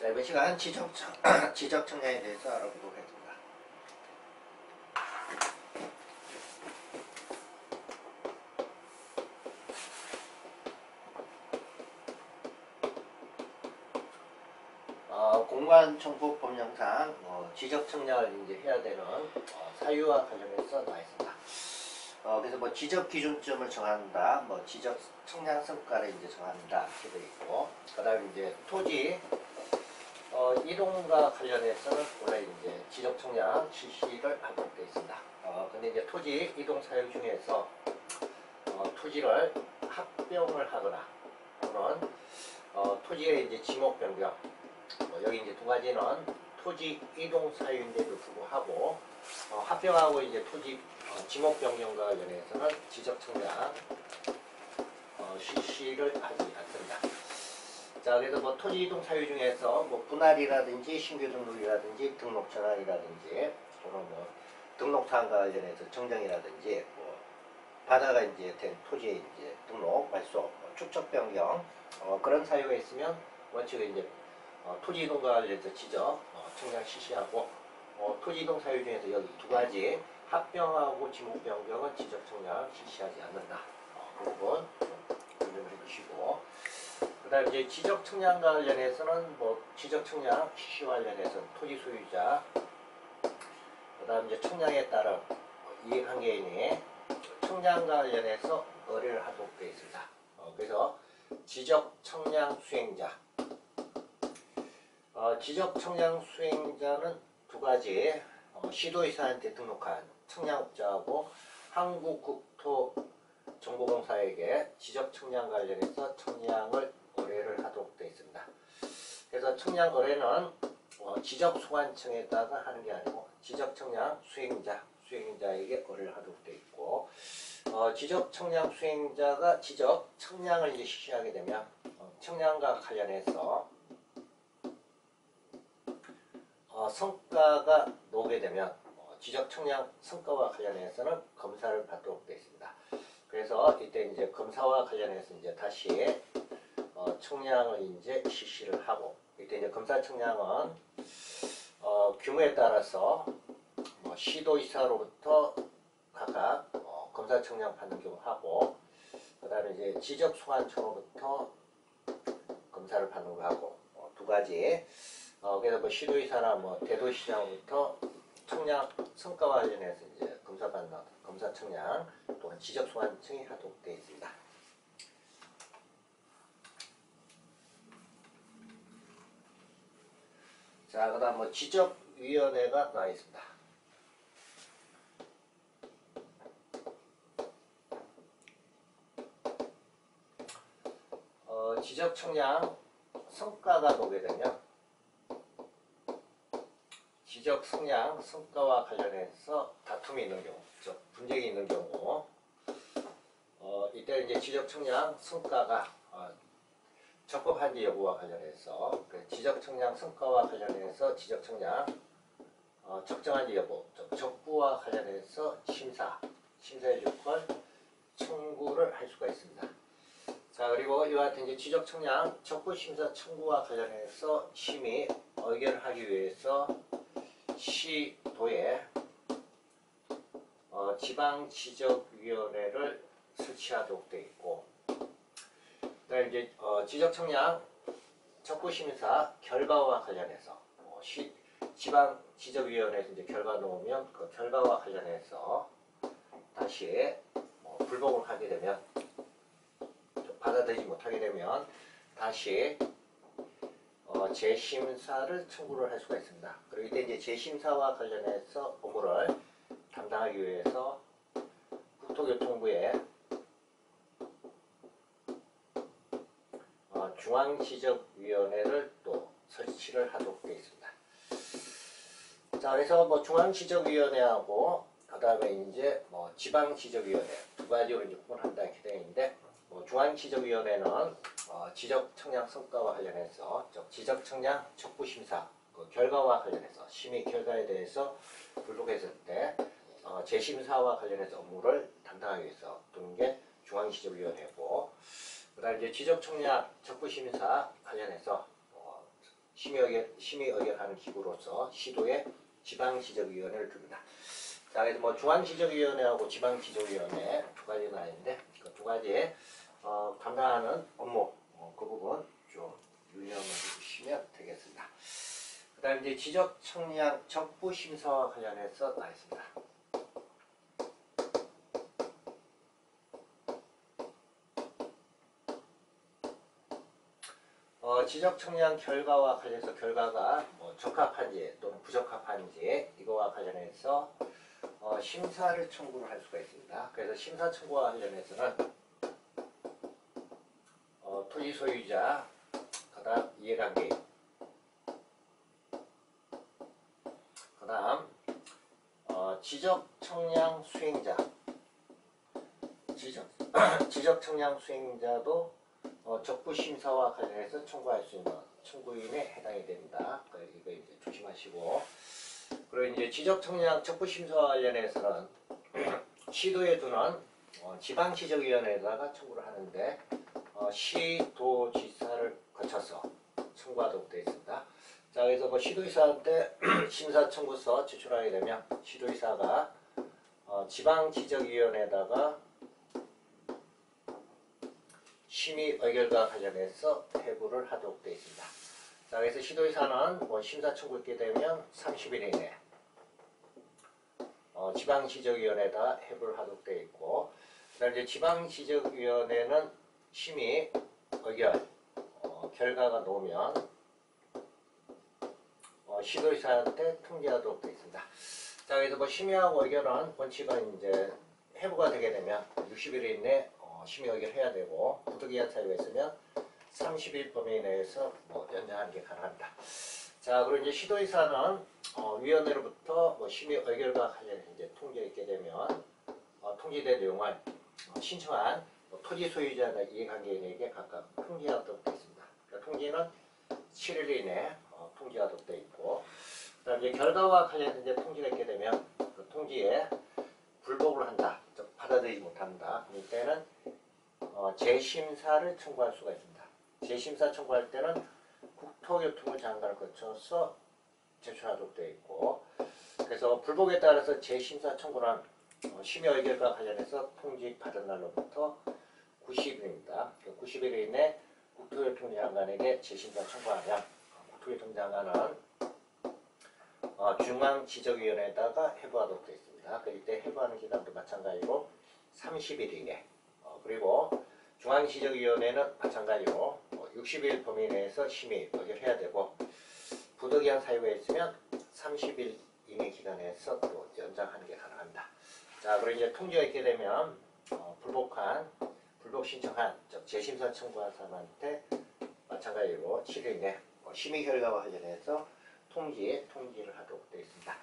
자, 이번 시간 지적 청량에 대해서 알아보도록 하겠습니다. 공관청구법령상 지적 청량을 이제 해야 되는 사유와 관련해서 나와 있습니다. 그래서 뭐 지적 기준점을 정한다, 뭐 지적 청량 성과를 이제 정한다 이렇게 되어 있고, 그다음에 이제 토지 이동과 관련해서는 원래 이제 지적 청량 실시를 하도록 되어 있습니다. 근데 이제 토지 이동 사유 중에서 토지를 합병을 하거나 또는 토지의 이제 지목 변경, 여기 이제 두 가지는 토지 이동 사유인데도 불구하고 합병하고 이제 토지 지목 변경과 관련해서는 지적 청량 실시를 하지 않습니다. 자, 그래서 뭐 토지 이동 사유 중에서 뭐 분할이라든지 신규 등록이라든지 등록 전환이라든지 또는 뭐 등록 사항과 관련해서 정정이라든지 뭐 바다가 이제 된 토지의 이제 등록, 말소, 축척 변경 그런 사유가 있으면 원칙은 이제 토지 이동과 관련해서 지적 청량 실시하고 토지 이동 사유 중에서 여기 두 가지 합병하고 지목 변경은 지적 청량 실시하지 않는다. 그 부분 설명을 해주시고, 그 다음에 이제 지적 청량과 관련해서는 뭐 지적 청량 실시와 관련해서 토지 소유자, 그 다음 이제 청량에 따른 이해관계인이 청량과 관련해서 의뢰를 하도록 되어 있습니다. 그래서 지적 청량 수행자, 지적 청량 수행자는 두 가지 시도의사한테 등록한 청량업자하고 한국국토정보공사에게 지적 청량 관련해서 청량을 의뢰를 하도록 되어 있습니다. 그래서 청량 의뢰는 지적 소관청에다가 하는 게 아니고 지적 청량 수행자에게 의뢰를 하도록 되어 있고, 지적 청량 수행자가 지적 청량을 이제 실시하게 되면 청량과 관련해서 성과가 나오게 되면 지적 청량 성과와 관련해서는 검사를 받도록 되어 있습니다. 그래서 이때 이제 검사와 관련해서 이제 다시 청량을 이제 실시를 하고, 이때 이제 검사 청량은 규모에 따라서 시도지사로부터 각각 검사 청량 받는 경우 하고, 그 다음에 이제 지적 소관청으로부터 검사를 받는 거 하고 두 가지. 그래서 뭐 시도지사나 뭐 대도시장부터 청량 성과와 관련해서 이제 검사받는 검사 청량 또는 지적 소관청이 하도록 되어 있습니다. 자, 그다음 뭐 지적위원회가 나와 있습니다. 지적 청량 성과가 나오게 되면 지적 청량 성과와 관련해서 다툼이 있는 경우, 분쟁이 있는 경우, 이때 이제 지적 청량 성과가 적법한지 여부와 관련해서 지적 청량 성과와 관련해서 지적 청량 적정한지 여부, 적부와 관련해서 심사해 줄 걸 청구를 할 수가 있습니다. 자, 그리고 이와 같은 이제 지적 청량 적부 심사 청구와 관련해서 심의 의결을 하기 위해서 시도에 지방지적위원회를 설치하도록 되어 있고, 그다음에 이제 지적청량 적부심사 결과와 관련해서 지방지적위원회에서 이제 결과 나오면 그 결과와 관련해서 다시 불복을 하게 되면, 받아들이지 못하게 되면 다시 재심사를 청구를 할 수가 있습니다. 그리고 이때 이제 재심사와 관련해서 업무를 담당하기 위해서 국토교통부에 중앙지적위원회를 또 설치를 하도록 되어 있습니다. 자, 그래서 뭐 중앙지적위원회하고 그 다음에 이제 지방지적위원회 두 가지로 이제 구분한다 이렇게 되어 있는데, 중앙지적위원회는 지적 청량 성과와 관련해서 지적 청량 적부심사 그 결과와 관련해서 심의 결과에 대해서 불복했을 때 재심사와 관련해서 업무를 담당하기 위해서 두는 게 중앙지적위원회고, 그다음에 이제 지적 청량 적부심사 관련해서 심의 의결하는 기구로서 시도에 지방지적위원회를 둡니다. 자, 그래서 뭐 중앙지적위원회하고 지방지적위원회 두 가지 나있는데 그 두 가지에 담당하는 업무 그 부분 좀 유념을 해주시면 되겠습니다. 그 다음에 이제 지적청량 적부심사와 관련해서 나있습니다. 지적청량 결과와 관련해서 결과가 뭐 적합한지 또는 부적합한지 이거와 관련해서 심사를 청구를 할 수가 있습니다. 그래서 심사 청구와 관련해서는 토지 소유자, 그 다음 이해관계, 그 다음 지적청량 수행자, 지적청량 수행자도 적부심사와 관련해서 청구할 수 있는 청구인에 해당이 됩니다. 이거 이제 조심하시고, 그리고 이제 지적청량 적부심사와 관련해서는 시도에 두는 지방지적위원회에다가 청구를 하는데 시도지사를 거쳐서 청구하도록 되어 있습니다. 자, 그래서 뭐 시도지사한테 심사 청구서 제출하게 되면 시도지사가 지방지적위원회에다가 심의 의결과 관련해서 회부를 하도록 되어 있습니다. 자, 그래서 시도지사는 뭐 심사 청구했게 되면 30일 이내 지방지적위원회에다 회부를 하도록 되어 있고, 그다음에 이제 지방지적위원회는 심의 의결 결과가 나오면 시도지사한테 통지하도록 되어 있습니다. 자, 그래서 뭐 심의하고 의결은 원칙은 이제 회부가 되게 되면 60일 이내 심의 의결해야 되고, 부득이한 사유가 있으면 30일 범위 내에서 뭐 연장하는 게 가능합니다. 자, 그리고 이제 시도지사는 위원회로부터 뭐 심의 의결과 관련해서 이제 통지가 있게 되면 통지된 내용을 신청한 토지 소유자나 이해관계인에게 각각 통지하도록 되어 있습니다. 그러니까 통지는 7일 이내 통지하도록 되어 있고, 그다음에 이제 결과와 관련해서 이제 통지가 있게 되면 그 통지에 불복을 한다, 즉 받아들이지 못한다. 이때는 재심사를 청구할 수가 있습니다. 재심사 청구할 때는 국토교통부 장관을 거쳐서 제출하도록 되어 있고, 그래서 불복에 따라서 재심사 청구는 심의 의결과 관련해서 통지 받은 날로부터 90일입니다. 90일 이내 국토교통부 장관에게 재심사 청구하면 국토교통부 장관은 중앙지적위원회에다가 회부하도록 되어 있습니다. 이때 회부하는 기간도 마찬가지로 30일 이내, 그리고 중앙지적위원회는 마찬가지로 60일 범위 내에서 심의 의결해야 되고, 부득이한 사유가 있으면 30일 이내 기간에서 또 연장하는 게 가능합니다. 자, 그리고 이제 통지가 있게 되면 불복 신청한, 즉 재심사 청구한 사람한테 마찬가지로 7일 이내 심의 결과와 관련해서 통지를 하도록 되어 있습니다.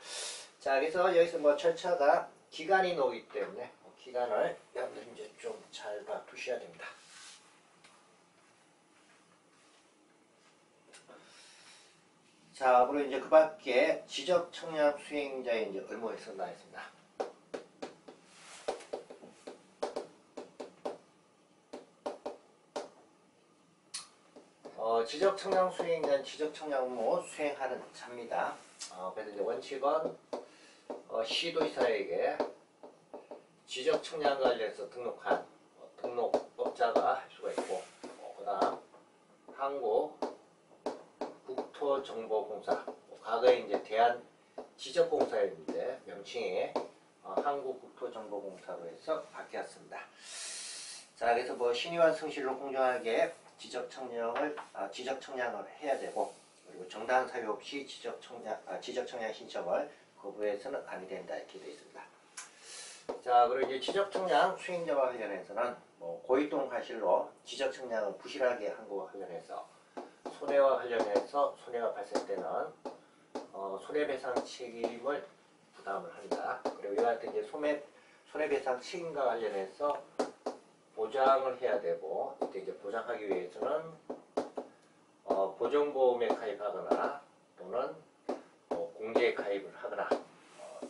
자, 그래서 여기서 뭐 절차가 기간이 나오기 때문에 기간을 여러분들 이제 좀 잘 봐두셔야 됩니다. 자, 그리고 이제 그 밖에 지적청량 수행자의 이제 의무에서 나있습니다. 지적청량 수행자는 지적청량 업무 수행하는 자입니다. 그래서 이제 원칙은 시도지사에게 지적청량 관련해서 등록한 등록업자가 할 수가 있고, 그 다음 한국국토정보공사, 과거에 이제 대한지적공사였는데 명칭이 한국국토정보공사로 해서 바뀌었습니다. 자, 그래서 뭐 신의와 성실로 공정하게 지적청량을 해야 되고, 그리고 정당한 사유 없이 지적청량 신청을 거부해서는 아니 된다, 이렇게 되어 있습니다. 자, 그리고 이제 지적청량 수행자와 관련해서는 뭐 고의 또는 과실로 지적청량을 부실하게 한 것과 관련해서 손해와 관련해서 손해가 발생되는 손해배상 책임을 부담을 한다. 그리고 이와 같은 이제 손해배상 책임과 관련해서 보장을 해야 되고, 이때 이제 보장하기 위해서는 보정보험에 가입하거나 또는 공제에 가입을 하거나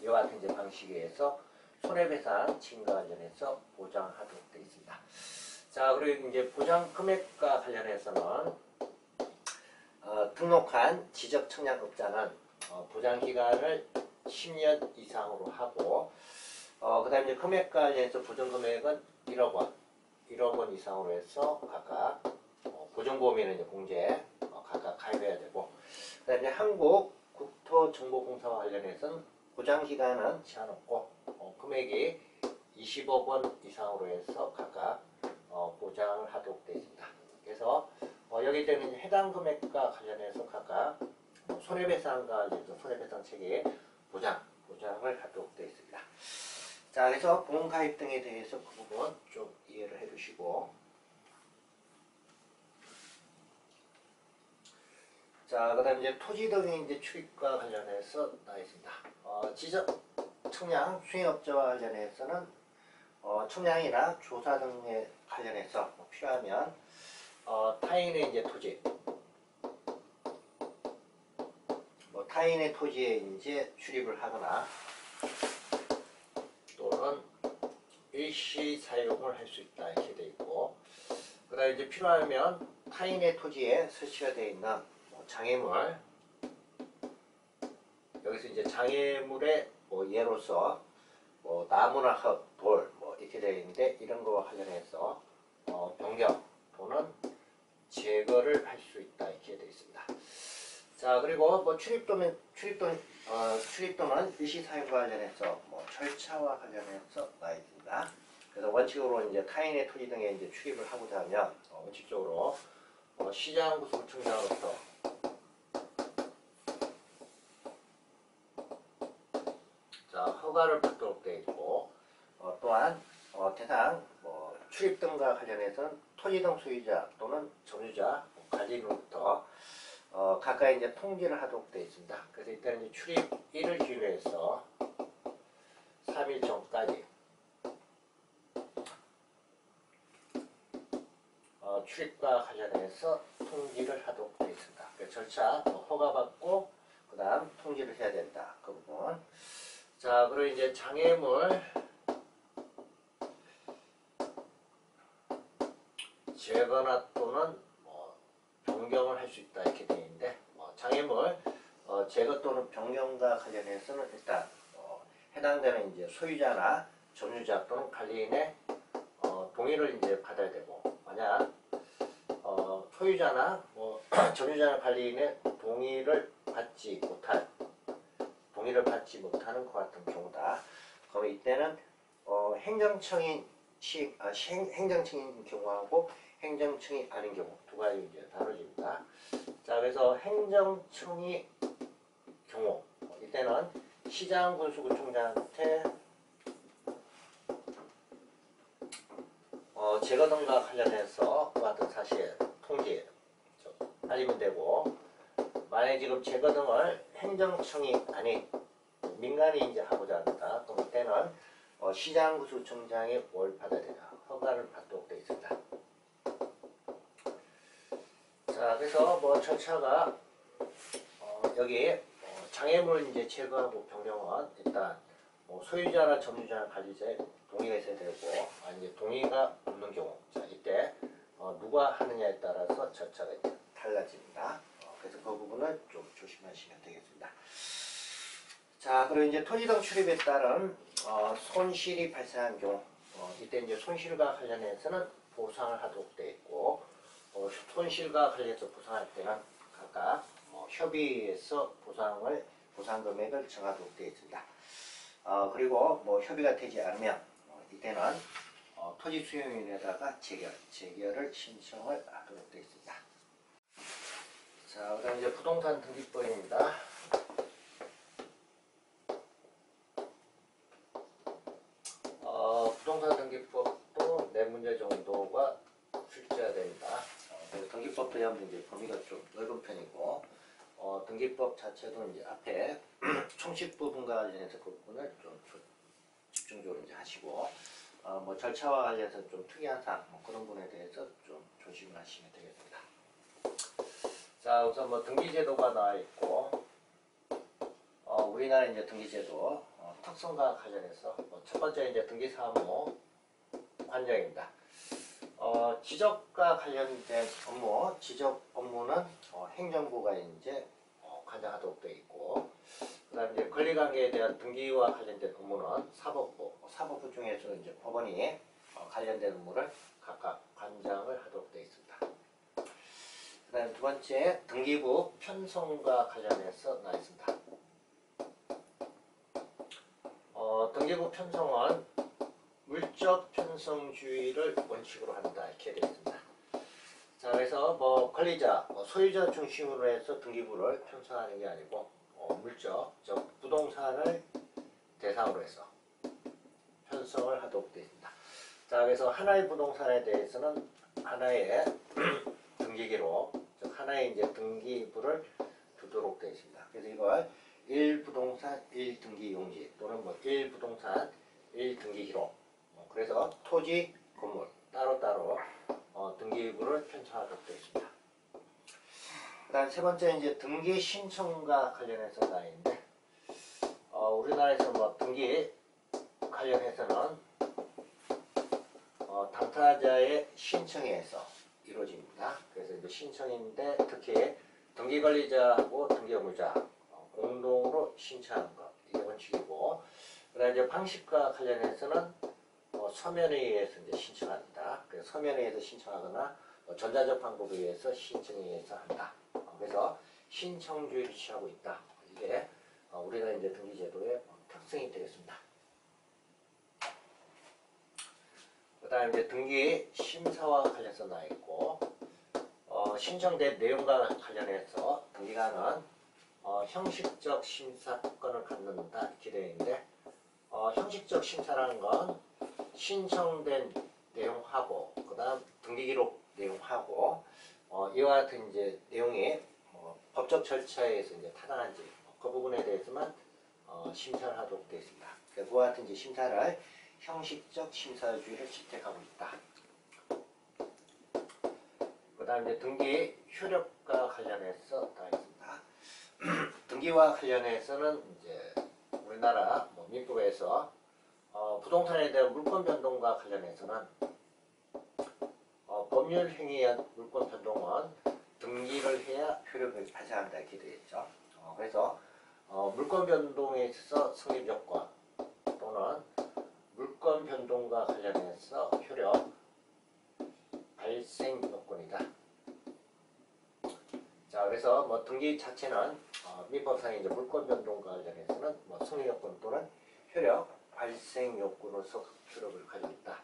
이와 같은 이제 방식에 의해서 손해배상 책임과 관련해서 보장하도록 되어 있습니다. 자, 그리고 이제 보장 금액과 관련해서는 등록한 지적청약업자는 보장 기간을 10년 이상으로 하고, 그 다음에 금액과 관련해서 보증 금액은 1억 원, 1억 원 이상으로 해서 각각 보증보험에는 이제 공제 각각 가입해야 되고, 그 다음에 한국국토정보공사와 관련해서는 보장 기간은 제한 없고, 금액이 20억 원 이상으로 해서 각각 보장을 하도록 되어 있습니다. 그래서 여기 때는 해당 금액과 관련해서 각각 손해배상과 관련해서 손해배상 체계에 보장을 하도록 되어 있습니다. 자, 그래서 보험 가입 등에 대해서 그 부분 좀 이해를 해주시고, 자, 그 다음에 이제 토지 등의 이제 출입과 관련해서 나와 있습니다. 지적 청량 수행업자와 관련해서는 청량이나 조사 등에 관련해서 필요하면 타인의 이제 토지, 타인의 토지에 이제 출입을 하거나 또는 일시 사용을 할 수 있다 이렇게 되어 있고, 그다음에 이제 필요하면 타인의 토지에 설치가 되어 있는 장애물, 여기서 이제 장애물의 예로서 나무나 흙, 돌 이렇게 되어 있는데, 이런 거와 관련해서 변경 또는 제거를 할 수 있다 이렇게 되어 있습니다. 자, 그리고 출입 또는 일시 사용과 관련해서 절차와 관련해서 나와 있습니다. 그래서 원칙으로 이제 타인의 토지 등에 이제 출입을 하고자 하면 원칙적으로 시장구청장으로부터 허가를 받도록 되어 있고, 또한 대상 출입 등과 관련해서는 토지 등 소유자 또는 점유자 관리인으로부터 각각 이제 통지를 하도록 되어 있습니다. 그래서 일단 이제 출입일을 기준으로 해서 3일 전까지 출입과 관련해서 통지를 하도록 되어 있습니다. 그 절차 허가받고 그 다음 통지를 해야 된다. 그 부분. 자, 그리고 이제 장애물 제거나 또는 변경을 할 수 있다 이렇게 되어 있는데, 장애물 제거 또는 변경과 관련해서는 일단 해당되는 이제 소유자나 점유자 또는 관리인의 동의를 이제 받아야 되고, 만약 소유자나 점유자나 관리인의 동의를 받지 못하는 것 같은 경우다. 그러면 이때는 행정청인 경우하고 행정청이 아닌 경우 두 가지 이제 다뤄집니다. 자, 그래서 행정청이 경우 이때는 시장군수구청장한테 제거 등과 관련해서 그 같은 사실 통지 알리면 되고, 만약에 지금 제거 등을 행정청이 아닌 민간이 이제 하고자 합니다. 그럼 이때는 시장구수청장이 뭘 받아야 되냐, 허가를 받도록 되어 있습니다. 자, 그래서 절차가 여기 장애물 이제 제거하고 변경은 일단 소유자나 점유자나 관리자의 동의가 있어야 되고, 이제 동의가 없는 경우, 자 이때 누가 하느냐에 따라서 절차가 이제 달라집니다. 그래서 그 부분을 좀 조심하시면 되겠습니다. 자, 그리고 이제 토지 등 출입에 따른 손실이 발생한 경우, 이때 이제 손실과 관련해서는 보상을 하도록 되어 있고, 손실과 관련해서 보상할 때는 각각 협의해서 보상 금액을 정하도록 되어 있습니다. 그리고 협의가 되지 않으면 이때는 토지 수용인에다가 재결을 신청을 하도록 되어 있습니다. 자, 그다음 이제 부동산 등기법입니다. 부동산 등기법도 4문제 정도가 출제가 됩니다. 등기법도 이제 범위가 좀 넓은 편이고, 등기법 자체도 이제 앞에 총칙 부분과 관련해서 그 부분을 좀 집중적으로 이제 하시고, 절차와 관련해서 좀 특이한 사항 그런 부분에 대해서 좀 조심을 하시면 되겠습니다. 자, 우선 등기제도가 나와 있고, 우리나라 이제 등기제도 특성과 관련해서 첫 번째 이제 등기사무 관정입니다. 지적과 관련된 업무, 지적 업무는 행정부가 이제 관장하도록 되어 있고, 그다음 이제 권리관계에 대한 등기와 관련된 업무는 사법부, 사법부 중에서 이제 법원이 관련된 업무를 각각 관장을 하도록 되어 있습니다. 그다음 두 번째, 등기부 편성과 관련해서 나와 있습니다. 등기부 편성은 물적 편성주의를 원칙으로 한다, 이렇게 되어 있습니다. 자, 그래서 권리자, 소유자 중심으로 해서 등기부를 편성하는 게 아니고 물적, 즉 부동산을 대상으로 해서 편성을 하도록 되어 있습니다. 자, 그래서 하나의 부동산에 대해서는 하나의 등기기로, 즉 하나의 이제 등기부를 두도록 되어 있습니다. 그래서 이걸 1부동산 1등기용지 또는 1부동산 1등기기록, 그래서 토지, 건물 따로따로 등기부를 편성하도록 되어 있습니다. 그 다음 세 번째 이제 등기 신청과 관련해서 나와 있는데, 우리나라에서 등기 관련해서는 당사자의 신청에 의해서 이루어집니다. 그래서 이제 신청인데 특히 등기관리자하고 등기업무자 공동으로 신청하는 것, 이게 원칙이고, 그다음 이제 방식과 관련해서는 서면에 의해서 이제 신청한다. 그래서 서면에 의해서 신청하거나 전자적 방법에 의해서 신청에 의해서 한다. 그래서 신청주의를 취하고 있다. 이게 우리나라 이제 등기제도의 특성이 되겠습니다. 그다음 이제 등기 심사와 관련해서 나와 있고, 신청된 내용과 관련해서 등기관은 형식적 심사 특권을 갖는다, 이렇게 되어 있는데, 형식적 심사라는 건 신청된 내용하고 그다음 등기기록 내용하고 이와 같은 이제 내용이 법적 절차에 의해서 이제 타당한지 그 부분에 대해서만 심사를 하도록 되어 있습니다. 그와 같은 이제 심사를 형식적 심사주의를 채택하고 있다. 그다음 이제 등기 효력과 관련해서 나와 있습니다. 등기와 관련해서는 이제 우리나라 민법에서 부동산에 대한 물권 변동과 관련해서는 법률 행위에 의한 물권 변동은 등기를 해야 효력을 발생한다, 이렇게 되어 있죠. 그래서 물권 변동에 있어서 성립 요건 또는 물권 변동과 관련해서 효력 발생 요건이다. 자, 그래서 등기 자체는 민법상의 이제 물권 변동과 관련해서는 성립 요건 또는 효력 발생 요건으로서 효력을 가지고 있다.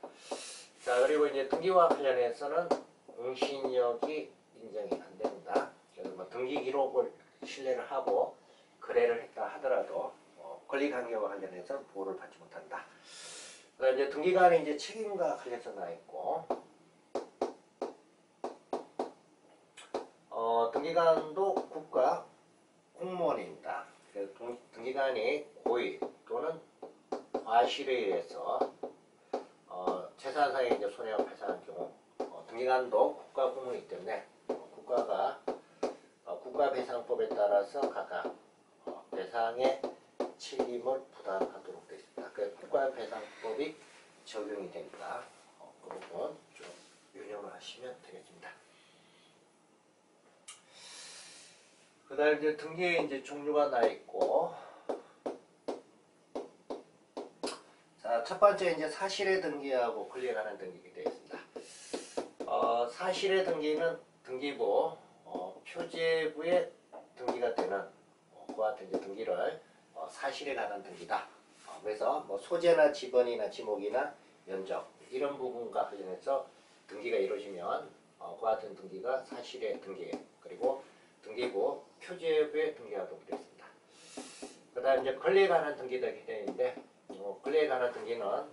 자, 그리고 이제 등기와 관련해서는 공신력이 인정이 안 됩니다. 그래서 등기 기록을 신뢰를 하고 거래를 했다 하더라도 권리관계와 관련해서 보호를 받지 못한다. 그다음 이제 등기관의 이제 책임과 관련해서 나와 있고, 등기관도 국가 공무원입니다. 그래서 등기관이 고의 또는 과실에 의해서 재산상의 이제 손해가 발생한 경우, 등기관도 국가 공무원이기 때문에 국가가 국가배상법에 따라서 각각 배상의 책임을 부담하도록 되어 있습니다. 그 국가배상법이 적용이 됩니다. 그 부분 좀 유념을 하시면 되겠습니다. 그다음 이제 등기의 이제 종류가 나 있고, 자, 첫 번째 이제 사실의 등기하고 권리에 관한 등기가 되어 있습니다. 사실의 등기는 등기부, 표제부의 등기가 되는 그와 같은 이제 등기를 사실에 관한 등기다. 그래서 소재나 지번이나 지목이나 면적 이런 부분과 관련해서 등기가 이루어지면 그와 같은 등기가 사실의 등기, 그리고 등기부, 표제부의 등기하도록 되어 있습니다. 그 다음 이제 권리에 관한 등기가 되어 있는데, 권리에 관한 등기는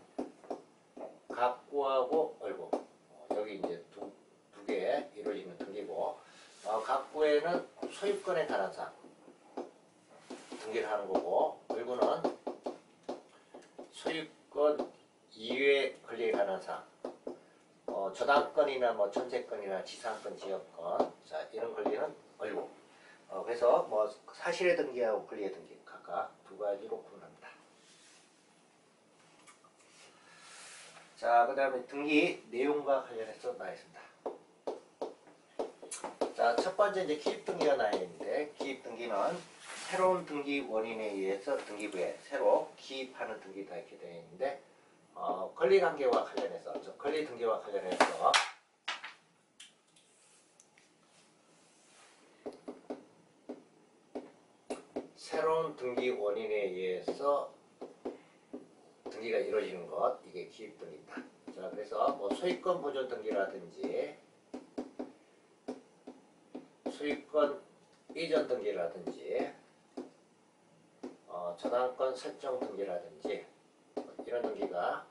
갑구하고 얼구, 여기 이제 두 개 이루어지는 등기고, 갑구에는 소유권에 관한 사항 등기를 하는 거고, 얼구는 소유권 이외의 권리에 관한 사항, 저당권이나 전세권이나 지상권, 지역권, 자, 이런 권리는 얼구. 그래서 사실의 등기하고 권리의 등기 각각 두 가지로 구분합니다. 자, 그 다음에 등기 내용과 관련해서 나와 있습니다. 자, 첫 번째 이제 기입 등기가 나와 있는데, 기입 등기는 새로운 등기 원인에 의해서 등기부에 새로 기입하는 등기가 이렇게 되어 있는데, 권리관계와 관련해서, 권리 등기와 관련해서 새로운 등기 원인에 의해서 등기가 이루어지는 것, 이게 기입 등기입니다. 자, 그래서 뭐 소유권 보존 등기라든지 소유권 이전 등기라든지 저당권 설정 등기라든지 이런 등기가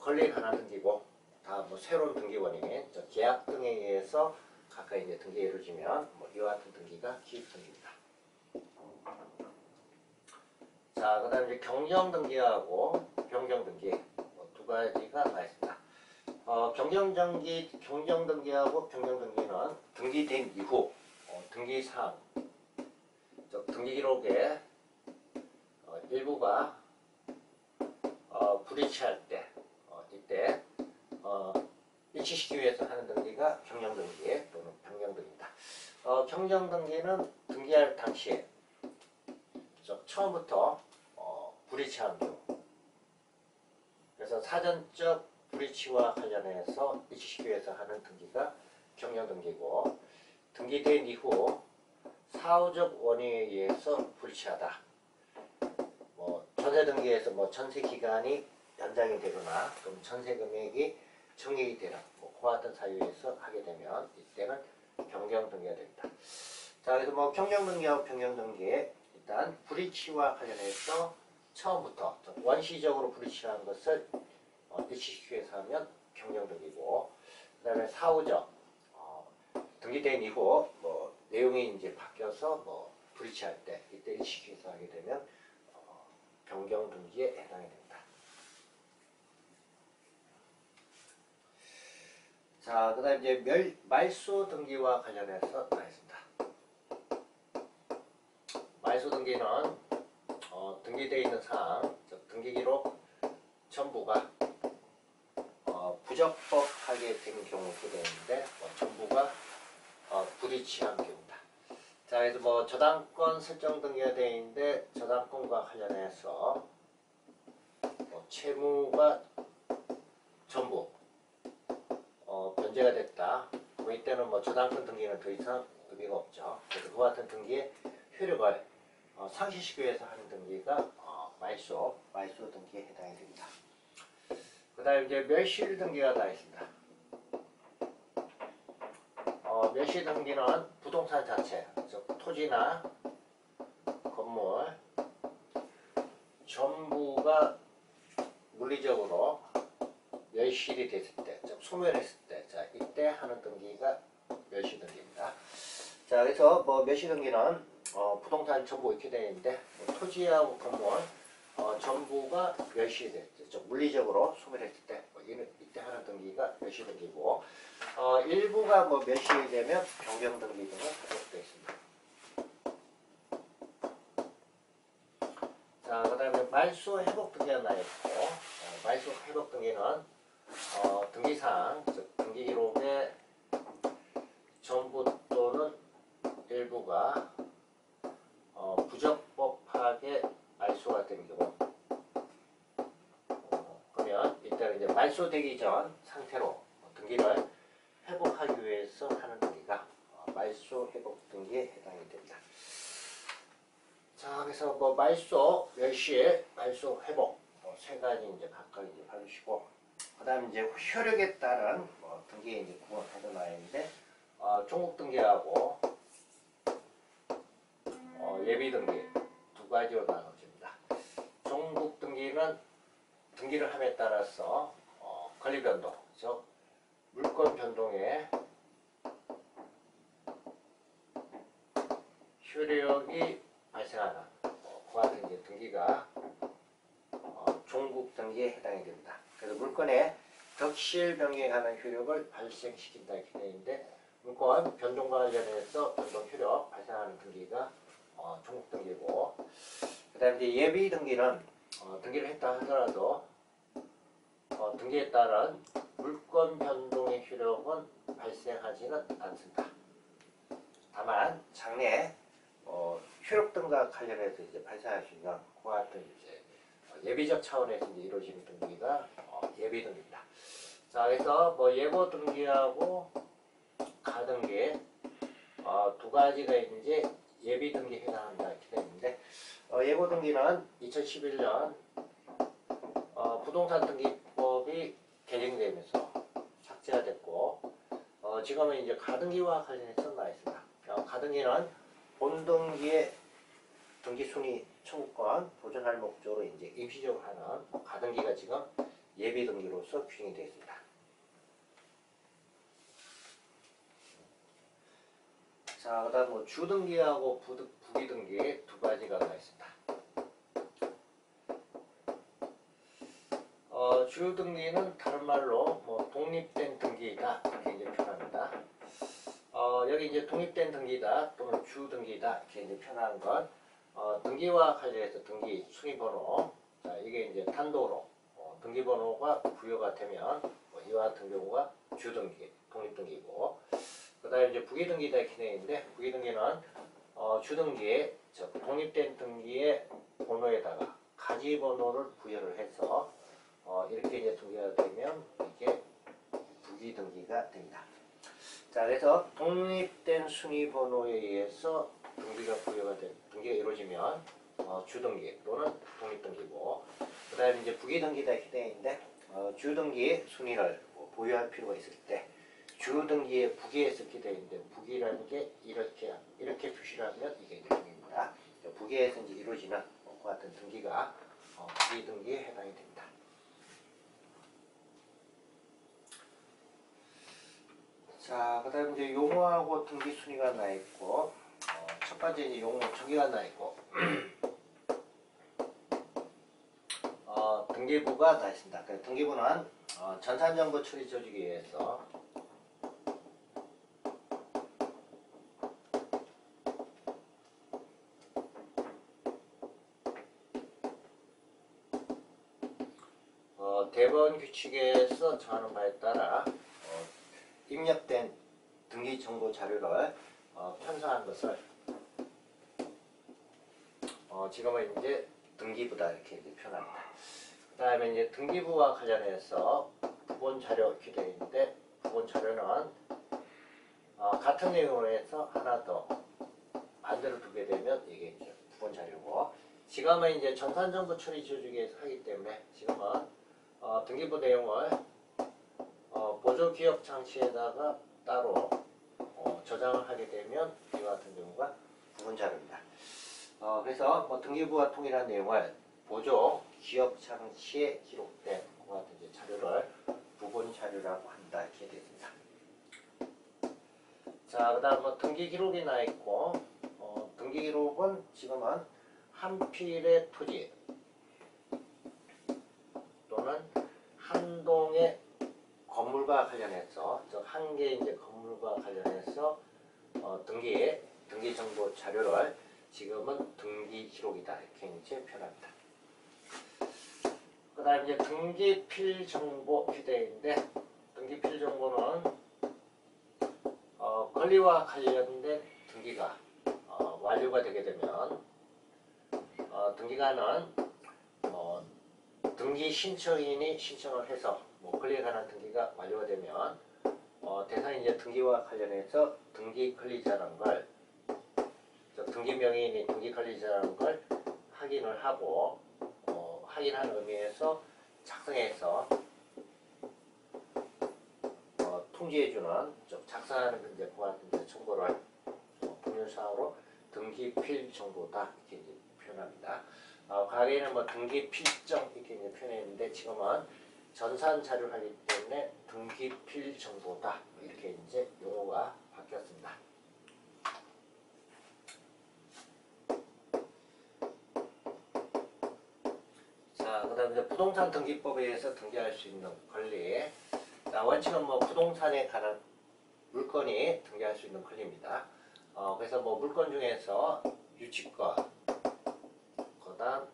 권리에 관한 등기고 다 뭐 새로운 등기 원인, 계약 등에 의해서 각각 이제 등기가 이루어지면 뭐 이와 같은 등기가 기입 등기입니다. 자, 그 다음에 이제 경정 등기하고 변경 등기 두 가지가 나와 있습니다. 경정 등기하고 변경 등기는 등기된 이후 등기사항, 즉 등기 기록에 일부가 불일치할 때 이때 일치시키기 위해서 하는 등기가 경정 등기 또는 변경 등기입니다. 경정 등기는 등기할 당시에 처음부터 불일치한 경우, 그래서 사전적 불일치와 관련해서 일치시키기 위해서 하는 등기가 경정 등기고, 등기된 이후 사후적 원인에 의해서 불일치하다. 전세 등기에서 전세 기간이 연장이 되거나 그럼 전세 금액이 증액이 되는 그와 같은 사유에서 하게 되면 이때는 변경 등기가 됩니다. 자, 그래서 경정 등기하고 변경 등기에 일단 불일치와 관련해서 처음부터 원시적으로 불일치한 것을 일치시키기 위해서 하면 경정 등기고, 그 다음에 사후적 등기된 이후 내용이 이제 바뀌어서 불일치할 때 이때 일치시키기 위해서 하게 되면 변경 등기에 해당이 됩니다. 자, 그 다음에 이제 말소 등기와 관련해서 나와 있습니다. 말소 등기는 등기되어 있는 사항, 즉 등기기록 전부가 부적법하게 된 경우도 되는데 전부가 불일치한 경우다. 자, 그래서 저당권 설정 등기가 되어 있는데 저당권과 관련해서 채무가 전부 변제가 됐다. 이때는 저당권 등기는 더 이상 의미가 없죠. 그래서 그와 같은 등기의 효력을 상실시키기 위해서 하는 등기가 말소 등기에 해당이 됩니다. 그 다음에 이제 멸실 등기가 나와 있습니다. 멸실 등기는 부동산 자체, 즉 토지나 건물 전부가 물리적으로 멸실이 됐을 때, 즉 소멸했을 때, 자 이때 하는 등기가 멸실 등기입니다. 자, 그래서 멸실 등기는 부동산 전부 이렇게 되어 있는데 토지하고 건물 전부가 멸실이 됐죠. 즉 물리적으로 소멸했을 때 이때 하는 등기가 멸실 등기고, 일부가 멸실이 되면 변경 등기 등은 하도록 되어 있습니다. 자, 그 다음에 말소 회복 등기가 나와 있고, 말소 회복 등기는 등기사항, 즉 등기기록의 전부 또는 일부가 부적법하게 말소가 된 경우, 그러면 이때는 이제 말소되기 전 상태로 등기를 회복하기 위해서 하는 등기가 말소 회복 등기에 해당이 됩니다. 자, 그래서 말소, 멸실, 말소 회복 세 가지 이제 각각 이제 봐주시고, 그다음에 이제 효력에 따른 등기에 이제 구분해서 나와 있는데 종국 등기하고 예비 등기 두 가지로 나눠집니다. 종국 등기는 등기를 함에 따라서 권리 변동, 즉 물권 변동에 효력이 발생하는 그와 같은 이제 등기가 종국 등기에 해당이 됩니다. 그래서 물권의 덕실 변경에 관한 효력을 발생시킨다 이렇게 되어 있는데, 물권 변동과 관련해서 변동 효력 발생하는 등기가 종국 등기고, 그 다음에 이제 예비 등기는 등기를 했다 하더라도 등기에 따른 물권 변동의 효력은 발생하지는 않습니다. 다만 장래 효력 등과 관련해서 이제 발생할 수 있는 그와 같은 이제 예비적 차원에서 이제 이루어지는 등기가 예비 등기입니다. 자, 그래서 뭐 예고 등기하고 가등기 두 가지가 이제 예비 등기에 해당한다 이렇게 되어 있는데, 예고 등기는 2011년 부동산 등기법이 개정되면서 삭제가 됐고, 지금은 이제 가등기와 관련해서 나와 있습니다. 가등기는 본등기의 등기 순위 청구권 보존할 목적으로 이제 임시적으로 하는 가등기가 지금 예비 등기로서 규정이 되어 있습니다. 자, 그다음 뭐 주등기하고 부기등기 두 가지가 나와 있습니다. 주등기는 다른 말로 뭐 독립된 등기이다 이렇게 이제 표현합니다. 여기 이제 독립된 등기다 또는 주등기다 이렇게 이제 표현한 건 등기와 관련해서 등기 순위번호, 자, 이게 이제 단독으로 등기번호가 부여가 되면 이와 같은 경우가 주등기, 독립등기고, 그 다음에 이제 부기등기다 이렇게 되어 있는데, 부기등기는 주등기에 독립된 등기의 번호에다가 가지번호를 부여를 해서 이렇게 이제 등기가 되면 이게 부기등기가 됩니다. 자, 그래서 독립된 순위번호에 의해서 등기가 이루어지면 주등기 또는 독립등기고, 그 다음에 이제 부기등기다 이렇게 되어 있는데, 주등기 순위를 보유할 필요가 있을 때 주등기에 부기에 쓰게 되어 있는데, 부기라는 게 이렇게 표시를 하면 이게 이제 등기입니다. 부기에서 이제 이루어지는 그 같은 등기가 부기등기에 해당이 됩니다. 자, 그 다음에 이제 용어하고 등기 순위가 나 있고, 첫 번째 이제 용어 정의가 나 있고, 등기부가 나 있습니다. 등기부는 전산정보 처리 조직에 의해서 대법원 규칙에서 정하는 바에 따라 입력된 등기 정보 자료를 편성한 것을 지금은 이제 등기부다 이렇게 이제 표현합니다. 그 다음에 이제 등기부와 관련해서 부본 자료 이렇게 되어 있는데, 부본 자료는 같은 내용으로 해서 하나 더 만들어 두게 되면 이게 이제 부본 자료고, 지금은 이제 전산정보 처리 조직에서 하기 때문에 지금은 등기부 내용을 보조기억 장치에다가 따로 저장을 하게 되면 이와 같은 경우가 부본 자료입니다. 그래서 뭐 등기부와 동일한 내용을 보조 기억 장치에 기록된 그 같은 이제 자료를 부본 자료라고 한다 이렇게 되어 있습니다. 자, 그다음 뭐 등기 기록이 나 있고, 등기 기록은 지금은 한 필의 토지 또는 한 동의 건물과 관련해서, 즉 한 개의 이제 건물과 관련해서 등기 정보 자료를 지금은 등기 기록이다 이렇게 이제 표현합니다. 그 다음에 이제 등기필 정보 휴대인데, 등기필 정보는 권리와 관련된 등기가 완료가 되게 되면 등기관은 등기 신청인이 신청을 해서 권리에 관한 등기가 완료가 되면 대상이 이제 등기와 관련해서 등기 권리자라는 걸, 등기 명의인이 등기 권리자라는 걸 확인을 하고 확인하는 의미에서 작성해서 통지해주는, 즉 작성하는 이제 그와 같은 정보를 법률상으로 등기필 정보다 이렇게 이제 표현합니다. 과거에는 뭐 등기필정 이렇게 이제 표현했는데, 지금은 전산 자료를 하기 때문에 등기필 정보다 이렇게 이제 용어가 바뀌었습니다. 자, 그다음에 이제 부동산 등기법에 의해서 등기할 수 있는 권리. 자, 원칙은 뭐 부동산에 관한 물건이 등기할 수 있는 권리입니다. 그래서 뭐 물건 중에서 유치권, 그다음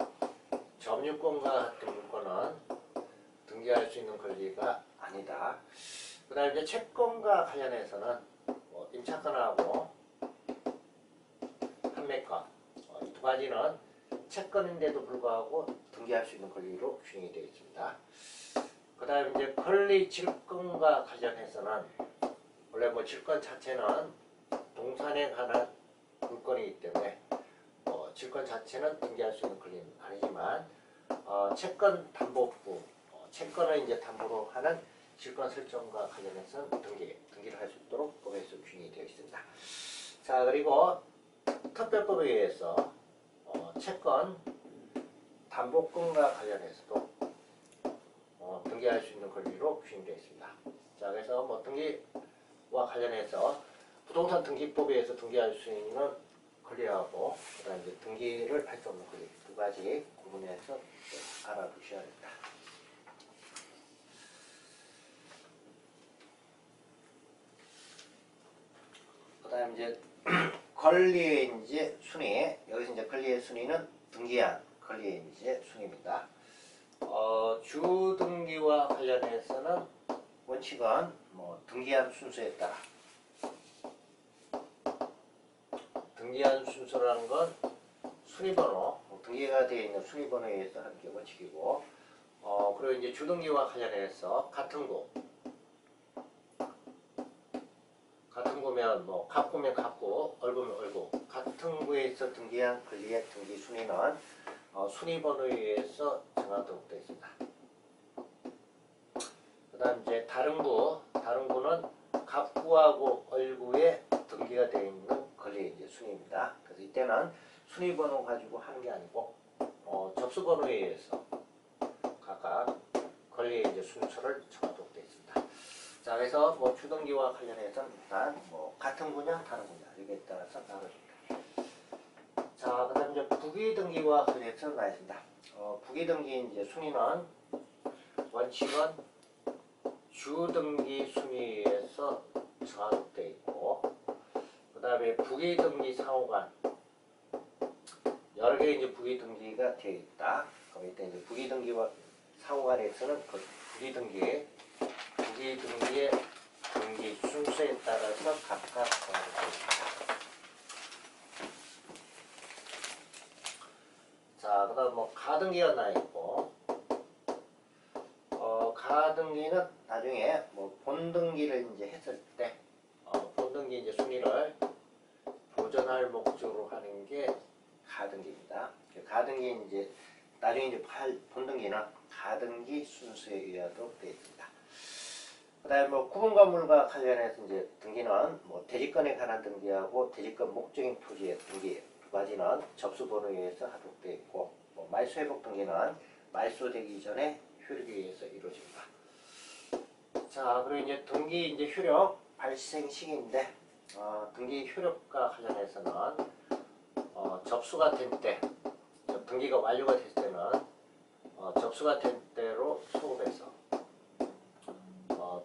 점유권과 같은 물건은 등기할 수 있는 권리가 아니다. 그 다음에 이제 채권과 관련해서는 뭐 임차권하고 판매권 이 두 가지는 채권인데도 불구하고 등기할 수 있는 권리로 규정이 되어 있습니다. 그 다음에 이제 권리 질권과 관련해서는 원래 뭐 질권 자체는 동산에 관한 물권이기 때문에 질권 자체는 등기할 수 있는 권리는 아니지만 채권 담보부 채권을 이제 담보로 하는 질권 설정과 관련해서는 등기를 할 수 있도록 법에서 규정이 되어 있습니다. 자, 그리고 특별법에 의해서 채권 담보권과 관련해서도 등기할 수 있는 권리로 규정되어 있습니다. 자, 그래서 뭐 등기와 관련해서 부동산 등기법에 의해서 등기할 수 있는 권리하고 그다음에 이제 등기를 할 수 없는 권리 두 가지 구분해서 알아두셔야겠다. 그다음 이제 권리의 이제 순위 여기서 이제 권리의 순위는 등기한 권리의 이제 순위입니다. 주등기와 관련해서는 원칙은 뭐 등기한 순서에 따라 등기한 순서라는 건 순위번호 등기가 되어 있는 순위번호에 의해서 하는 게 원칙이고 그리고 이제 주등기와 관련해서 같은 구면 뭐 갑구면 갑구, 얼구면 얼구 같은 구에 있어 등기한 권리의 등기 순위는 순위번호에 의해서 정하도록 되어 있습니다. 그 다음 이제 다른 구는 갑구하고 얼구에 등기가 되어 있는 권리의 이제 순위입니다. 그래서 이때는 순위번호 가지고 하는 게 아니고 접수번호에 의해서 각각 권리의 이제 순서를 정하도록 되어 있습니다. 자, 그래서 뭐 주등기와 관련해서는 일단 뭐 같은 구냐 다른 구냐 여기에 따라서 나눠집니다. 자, 그다음 이제 부기등기와 관련해서 나있습니다. 부기등기 이제 순위는 원칙은 주등기 순위에서 정하도록 되어 있고, 그다음에 부기등기 상호간 여러 개의 이제 부기등기가 되어 있다. 그럼 이때 이제 부기등기와 상호간에서는 그 부기등기의 등기 순서에 따라서 각각 정하도록 되어 있습니다. 자, 그 다음 뭐 가등기가 나있고 가등기는 나중에 뭐 본등기를 이제 했을 때 본등기 이제 순위를 보존할 목적으로 하는 게 가등기입니다. 가등기 이제 나중에 이제 본등기는 가등기 순서에 의하도록 되어 있습니다. 그다음에 뭐 구분건물과 관련해서 이제 등기는 뭐 대지권에 관한 등기하고 대지권 목적인 토지의 등기 두 가지는 접수번호에 의해서 하도록 되어 있고, 뭐 말소회복 등기는 말소되기 전에 효력에 의해서 이루어집니다. 자, 그리고 이제 등기 이제 효력 발생 시기인데 등기 효력과 관련해서는 접수가 된 때, 등기가 완료가 됐을 때는 접수가 된 때로 소급해서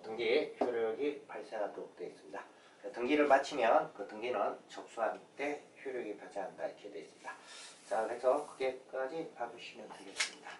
등기 효력이 발생하도록 되어 있습니다. 등기를 마치면 그 등기는 접수한 때 효력이 발생한다 이렇게 되어 있습니다. 자, 그래서 거기까지 봐주시면 되겠습니다.